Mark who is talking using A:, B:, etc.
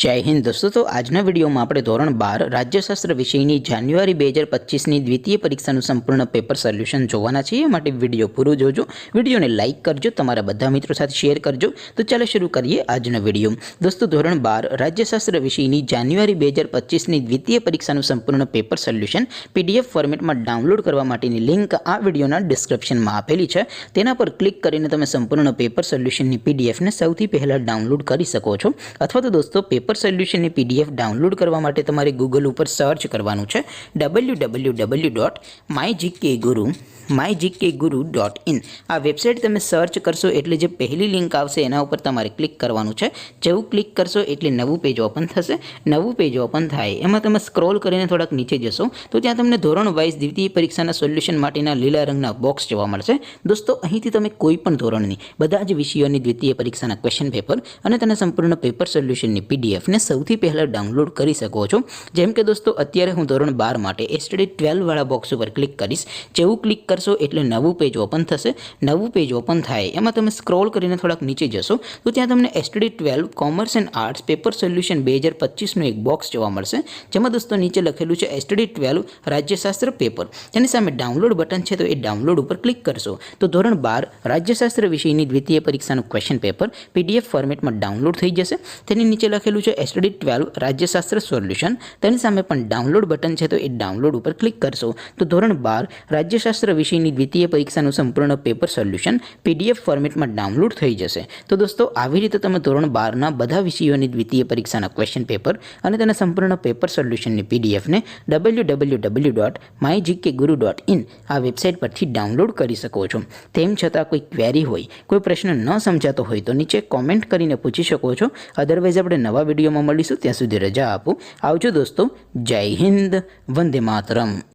A: जय हिंद दोस्तों। तो આજના વિડીયોમાં આપણે ધોરણ 12 રાજ્યશાસ્ત્ર વિષયની જાન્યુઆરી 2025ની દ્વિતીય પરીક્ષાનું સંપૂર્ણ પેપર સોલ્યુશન જોવાના છે। એ માટે વિડીયો પૂરો જોજો, વિડીયોને લાઇક કરજો, તમારા બધા મિત્રો સાથે શેર કરજો। તો ચાલો શરૂ કરીએ આજનો વિડીયો। દોસ્તો ધોરણ 12 રાજ્યશાસ્ત્ર વિષયની જાન્યુઆરી 2025ની દ્વિતીય પરીક્ષાનું સંપૂર્ણ પેપર સોલ્યુશન પીડીએફ ફોર્મેટમાં ડાઉનલોડ કરવા માટેની લિંક આ વિડીયોના ડિસ્ક્રિપ્શનમાં આપેલી છે। તેના પર ક્લિક કરીને તમે સંપૂર્ણ પેપર સોલ્યુશનની પીડીએફને સૌથી પહેલા ડાઉનલોડ કરી શકો છો। અથવા તો દોસ્તો पेपर सोल्यूशन ने पीडीएफ डाउनलॉड करवा माटे तमारे गूगल पर सर्च करवानुं छे www.mygkguru.in। आ वेबसाइट तमे सर्च करशो एटले जे पहली लिंक आवशे एना उपर तमारे क्लिक करवानुं छे। जेवुं क्लिक करशो एटले नवुं पेज ओपन थशे। नवुं पेज ओपन थाय एमां तमे स्क्रॉल करीने थोड़ाक नीचे जशो तो त्यां तमने धोरण वाइज द्वितीय परीक्षाना सोल्यूशन माटेना लीला रंगना बॉक्स जोवा मळशे। दोस्तों અહીંથી તમે કોઈ પણ ધોરણની બધા જ વિષયોની દ્વિતીય પરીક્ષાના ક્વેશ્ચન પેપર અને તેના સંપૂર્ણ પેપર સોલ્યુશનની પીડીએફ ને સૌથી પહેલા ડાઉનલોડ કરી શકો છો। જેમ કે દોસ્તો અત્યારે હું ધોરણ 12 માટે એસટીડી 12 વાળા બોક્સ ઉપર ક્લિક કરીશ। જેવું ક્લિક કરશો એટલે નવું પેજ ઓપન થશે। નવું પેજ ઓપન થાય એમાં તમે સ્ક્રોલ કરીને થોડાક નીચે જશો તો ત્યાં તમને STD 12 commerce and arts paper solution 2025 નું એક બોક્સ જોવા મળશે। જેમાં દોસ્તો નીચે લખેલું છે એસટીડી 12 રાજ્યશાસ્ત્ર પેપર। તેની સામે ડાઉનલોડ બટન છે તો એ ડાઉનલોડ ઉપર ક્લિક કરશો તો ધોરણ 12 રાજ્યશાસ્ત્ર વિષયની દ્વિતીય પરીક્ષાનું ક્વેશ્ચન પેપર પીડીએફ ફોર્મેટમાં ડાઉનલોડ થઈ જશે। તેની નીચે લખેલું છે એસટીડી 12 રાજ્યશાસ્ત્ર સોલ્યુશન। તેની સામે પણ ડાઉનલોડ બટન છે તો એ ડાઉનલોડ ઉપર ક્લિક કરશો તો ધોરણ 12 રાજ્યશાસ્ત્ર વિષયની દ્વિતીય પરીક્ષાનું સંપૂર્ણ પેપર સોલ્યુશન પીડીએફ ફોર્મેટમાં ડાઉનલોડ થઈ જશે। તો દોસ્તો આવી રીતે તમે ધોરણ 12ના બધા વિષયોની દ્વિતીય પરીક્ષાના ક્વેશ્ચન પેપર અને તેના સંપૂર્ણ પેપર સોલ્યુશનની પીડીએફને www.mygkguru.in આ વેબસાઇટ પરથી ડાઉનલોડ કરી શકો છો। તેમ છતાં કોઈ ક્વેરી હોય, કોઈ પ્રશ્ન ન સમજાતો હોય તો નીચે કોમેન્ટ કરીને પૂછી શકો છો। અધરવાઇઝ આપણે નવા વિડીયોમાં મળીશું, ત્યાં સુધી રજા આપો। આવજો દોસ્તો। જય હિન્દ, વંદે માતરમ।